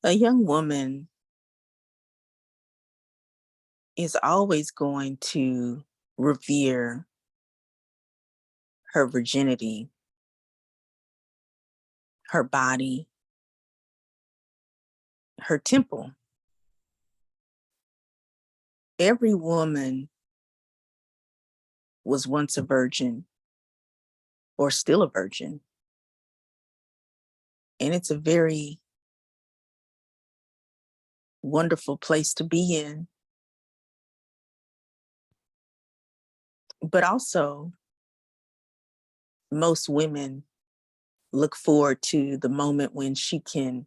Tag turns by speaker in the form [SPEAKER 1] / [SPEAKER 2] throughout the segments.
[SPEAKER 1] A young woman is always going to revere her virginity, her body, her temple. Every woman was once a virgin or still a virgin. And it's a very wonderful place to be in. But also, most women look forward to the moment when she can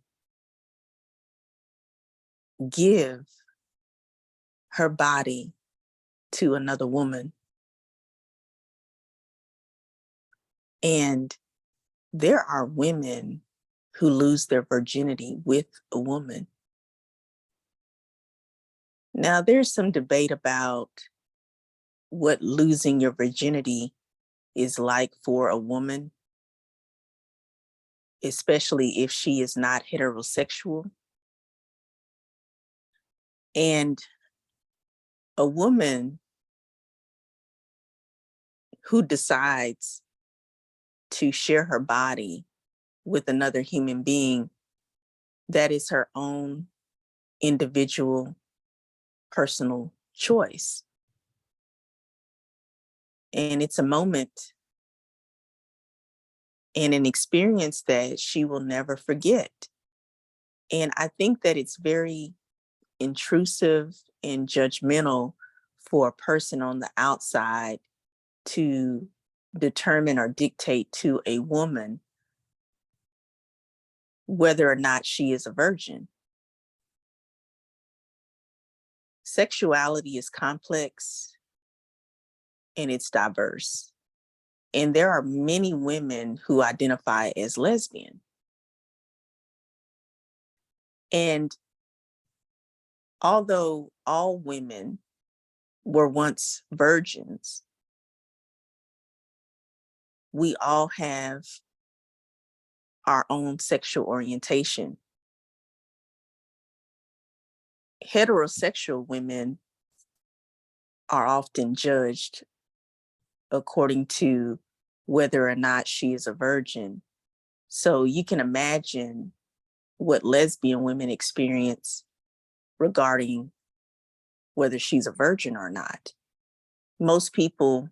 [SPEAKER 1] give her body to another woman. And there are women who lose their virginity with a woman. Now, there's some debate about what losing your virginity is like for a woman, especially if she is not heterosexual. And a woman who decides to share her body with another human being, that is her own individual personal choice. And it's a moment and an experience that she will never forget. And I think that it's very intrusive and judgmental for a person on the outside to determine or dictate to a woman whether or not she is a virgin. Sexuality is complex and it's diverse. And there are many women who identify as lesbian. And although all women were once virgins, we all have our own sexual orientation. Heterosexual women are often judged according to whether or not she is a virgin. So you can imagine what lesbian women experience regarding whether she's a virgin or not. Most people,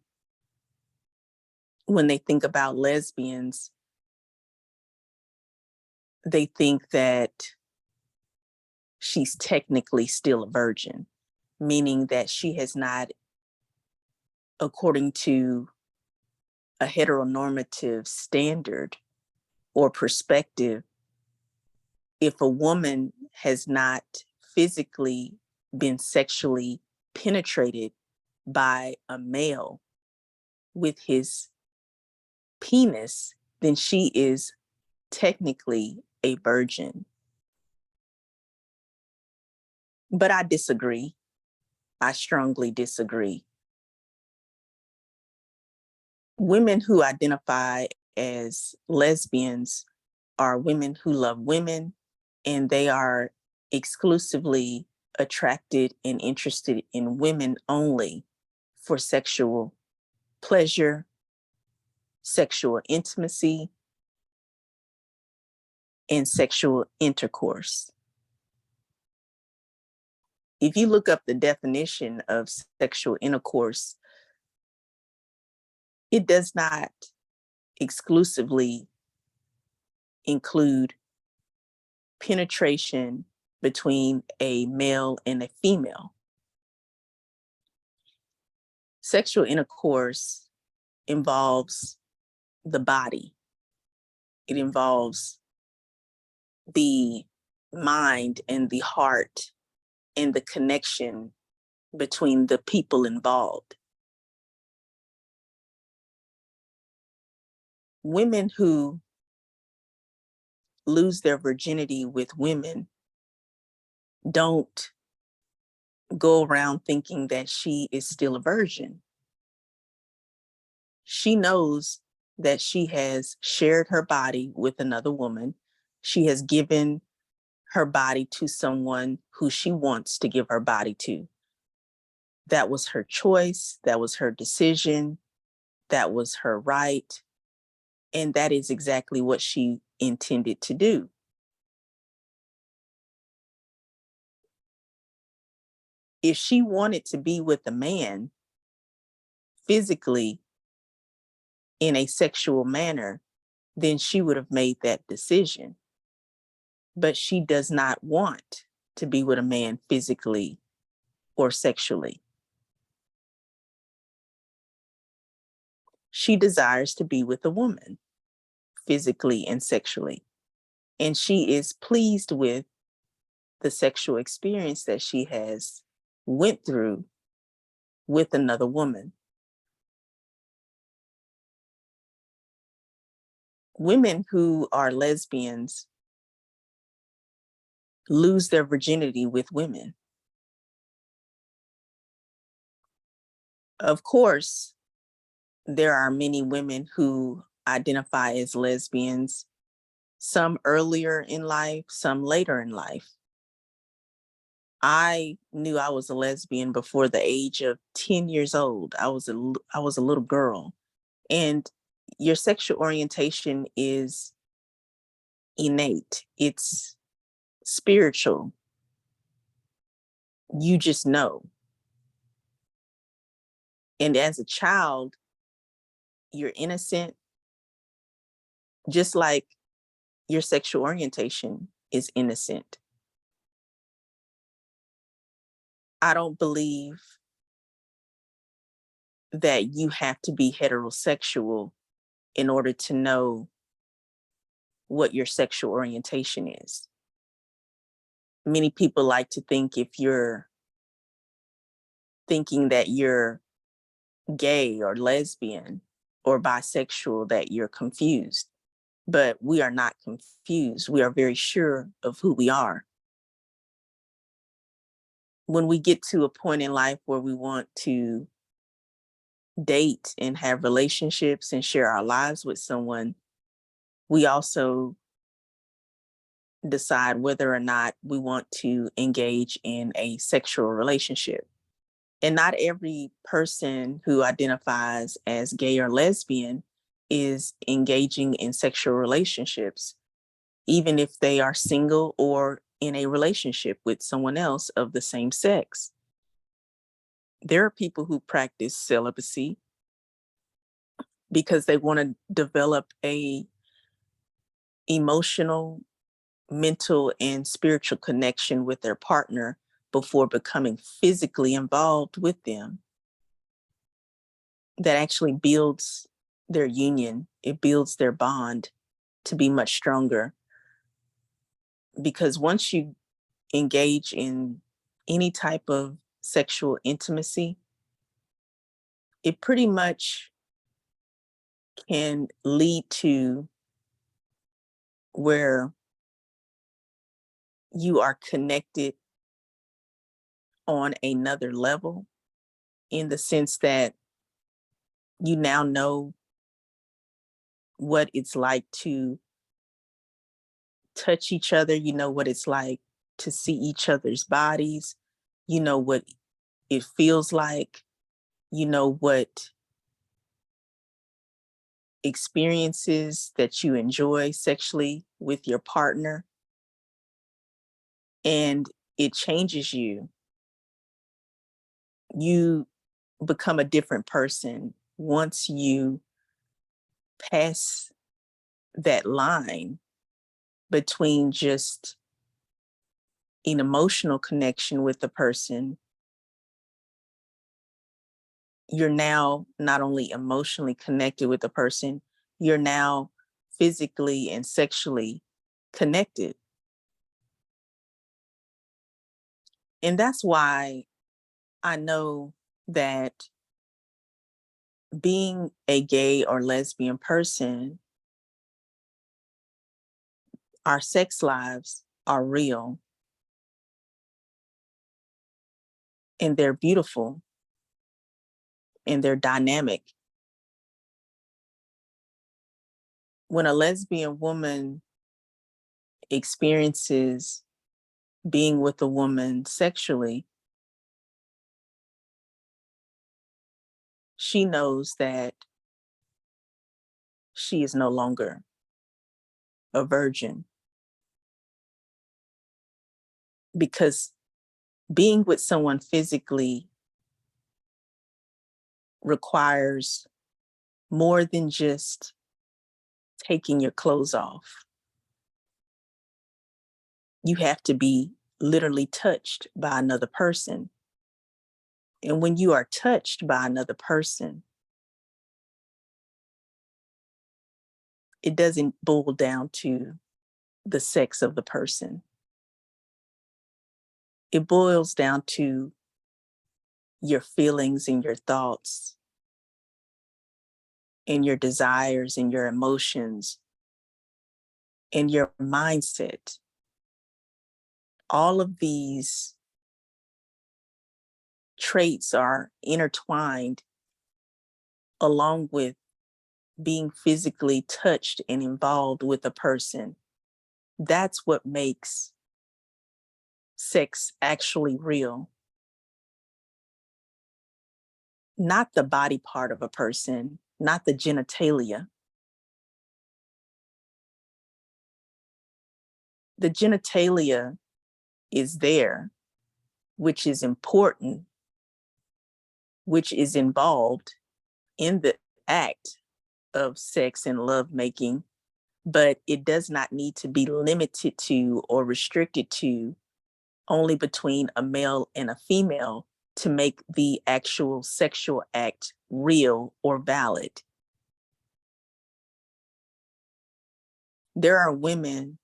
[SPEAKER 1] when they think about lesbians, they think that she's technically still a virgin, meaning that she has not, according to a heteronormative standard or perspective, if a woman has not physically been sexually penetrated by a male with his penis, then she is technically a virgin. But I disagree. I strongly disagree. Women who identify as lesbians are women who love women, and they are exclusively attracted and interested in women only for sexual pleasure, sexual intimacy, and sexual intercourse. If you look up the definition of sexual intercourse, it does not exclusively include penetration between a male and a female. Sexual intercourse involves the body. It involves the mind and the heart and the connection between the people involved. Women who lose their virginity with women don't go around thinking that she is still a virgin. She knows that she has shared her body with another woman. She has given her body to someone who she wants to give her body to. That was her choice. That was her decision. That was her right. And that is exactly what she intended to do. If she wanted to be with a man physically in a sexual manner, then she would have made that decision. But she does not want to be with a man physically or sexually. She desires to be with a woman physically and sexually. And she is pleased with the sexual experience that she has went through with another woman. Women who are lesbians lose their virginity with women. Of course, there are many women who identify as lesbians, some earlier in life, some later in life. I knew I was a lesbian before the age of 10 years old. I was a little girl. And your sexual orientation is innate. It's spiritual. You just know. And as a child, you're innocent, just like your sexual orientation is innocent. I don't believe that you have to be heterosexual in order to know what your sexual orientation is. Many people like to think if you're thinking that you're gay or lesbian or bisexual, that you're confused. But we are not confused. We are very sure of who we are. When we get to a point in life where we want to date and have relationships and share our lives with someone, we also decide whether or not we want to engage in a sexual relationship. And not every person who identifies as gay or lesbian is engaging in sexual relationships, even if they are single or in a relationship with someone else of the same sex. There are people who practice celibacy because they want to develop a emotional, mental, and spiritual connection with their partner before becoming physically involved with them. That actually builds their union. It builds their bond to be much stronger. Because once you engage in any type of sexual intimacy, it pretty much can lead to where you are connected on another level, in the sense that you now know what it's like to touch each other. You know what it's like to see each other's bodies. You know what it feels like. You know what experiences that you enjoy sexually with your partner. And it changes you. You become a different person once you pass that line between just an emotional connection with the person. You're now not only emotionally connected with the person, you're now physically and sexually connected. And that's why I know that being a gay or lesbian person, our sex lives are real and they're beautiful and they're dynamic. When a lesbian woman experiences being with a woman sexually, she knows that she is no longer a virgin because being with someone physically requires more than just taking your clothes off. You have to be literally touched by another person. And when you are touched by another person, it doesn't boil down to the sex of the person. It boils down to your feelings and your thoughts and your desires and your emotions and your mindset. All of these traits are intertwined along with being physically touched and involved with a person. That's what makes sex actually real. Not the body part of a person, not the genitalia. The genitalia is there, which is important, which is involved in the act of sex and lovemaking, but it does not need to be limited to or restricted to only between a male and a female to make the actual sexual act real or valid. There are women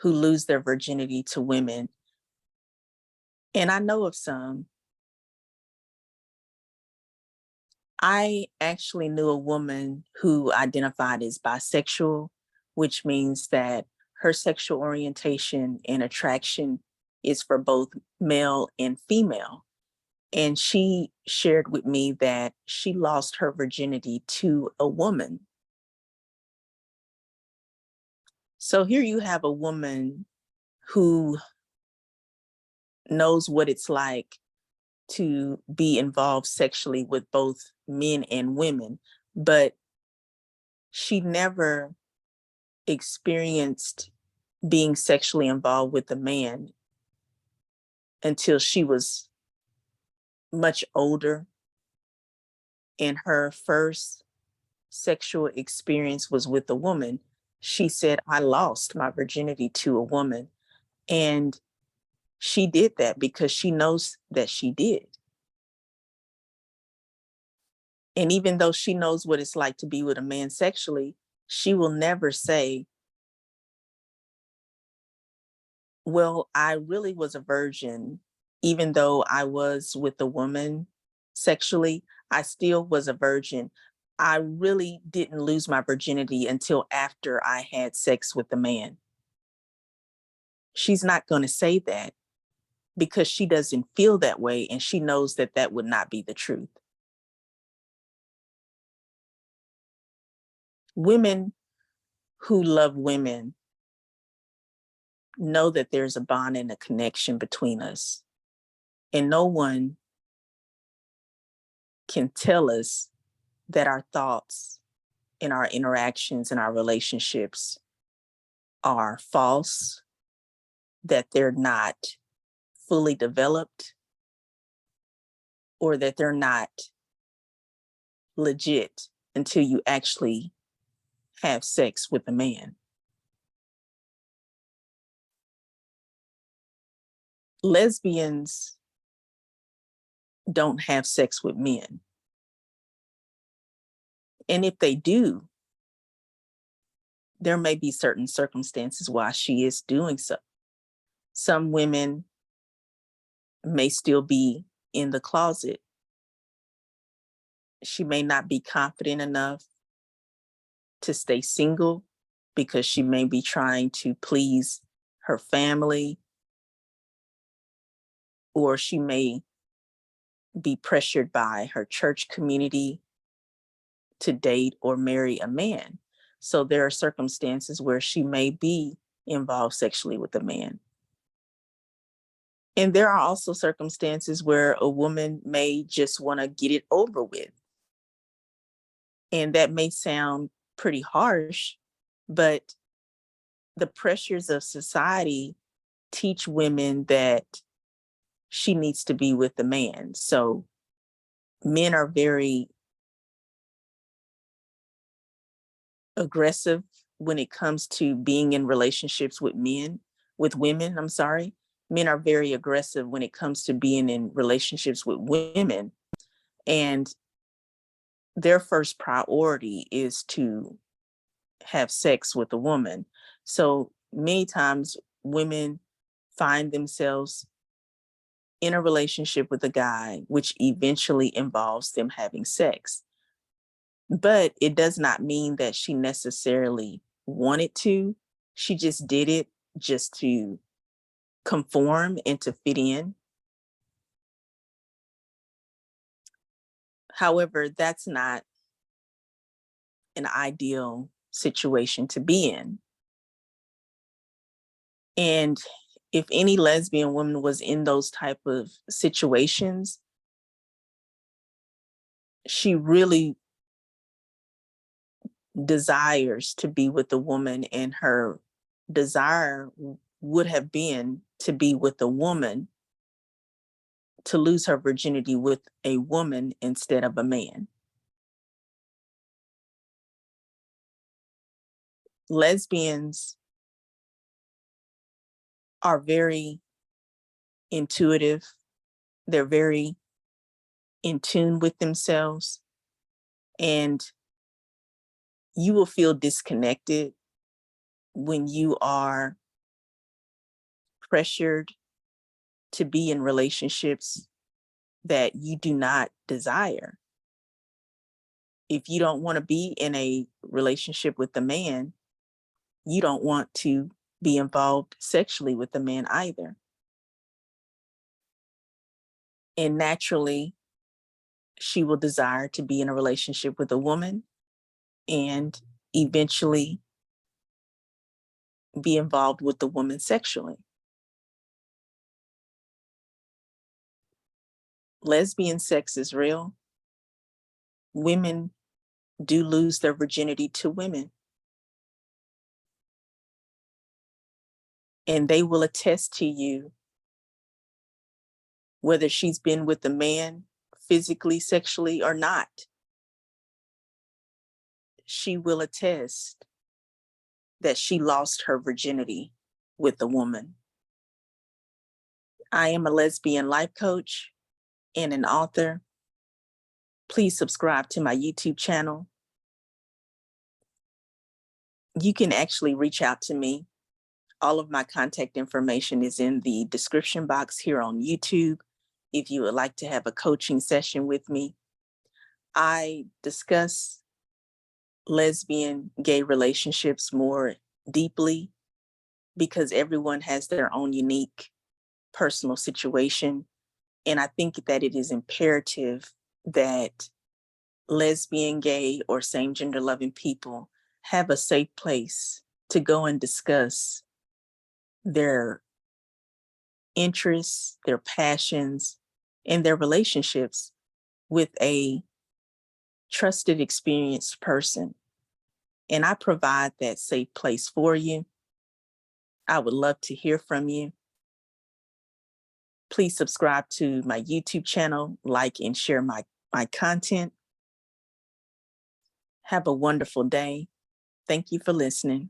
[SPEAKER 1] who lose their virginity to women, and I know of some. I actually knew a woman who identified as bisexual, which means that her sexual orientation and attraction is for both male and female. And she shared with me that she lost her virginity to a woman. So here you have a woman who knows what it's like to be involved sexually with both men and women, but she never experienced being sexually involved with a man until she was much older. And her first sexual experience was with a woman. She said, I lost my virginity to a woman. And she did that because she knows that she did. And even though she knows what it's like to be with a man sexually, she will never say, well, I really was a virgin, even though I was with a woman sexually, I still was a virgin. I really didn't lose my virginity until after I had sex with the man. She's not going to say that because she doesn't feel that way and she knows that that would not be the truth. Women who love women know that there's a bond and a connection between us. And no one can tell us that our thoughts and our interactions and our relationships are false, that they're not fully developed, or that they're not legit until you actually have sex with a man. Lesbians don't have sex with men. And if they do, there may be certain circumstances why she is doing so. Some women may still be in the closet. She may not be confident enough to stay single because she may be trying to please her family, or she may be pressured by her church community to date or marry a man. So there are circumstances where she may be involved sexually with a man. And there are also circumstances where a woman may just want to get it over with. And that may sound pretty harsh, but the pressures of society teach women that she needs to be with the man. So men are very aggressive when it comes to being in relationships with women, I'm sorry. Men are very aggressive when it comes to being in relationships with women. And their first priority is to have sex with a woman. So many times women find themselves in a relationship with a guy, which eventually involves them having sex. But it does not mean that she necessarily wanted to. She just did it just to conform and to fit in. However, that's not an ideal situation to be in. And if any lesbian woman was in those type of situations, she really desires to be with a woman, and her desire would have been to be with a woman, to lose her virginity with a woman instead of a man. Lesbians are very intuitive. They're very in tune with themselves, and you will feel disconnected when you are pressured to be in relationships that you do not desire. If you don't want to be in a relationship with a man, you don't want to be involved sexually with a man either. And naturally, she will desire to be in a relationship with a woman and eventually be involved with the woman sexually. Lesbian sex is real. Women do lose their virginity to women. And they will attest to you, whether she's been with a man physically, sexually, or not. She will attest that she lost her virginity with a woman. I am a lesbian life coach and an author. Please subscribe to my YouTube channel. You can actually reach out to me. All of my contact information is in the description box here on YouTube. If you would like to have a coaching session with me, I discuss lesbian, gay relationships more deeply because everyone has their own unique personal situation. And I think that it is imperative that lesbian, gay, or same gender loving people have a safe place to go and discuss their interests, their passions, and their relationships with a trusted, experienced person. And I provide that safe place for you. I would love to hear from you. Please subscribe to my YouTube channel, like and share my content. Have a wonderful day. Thank you for listening.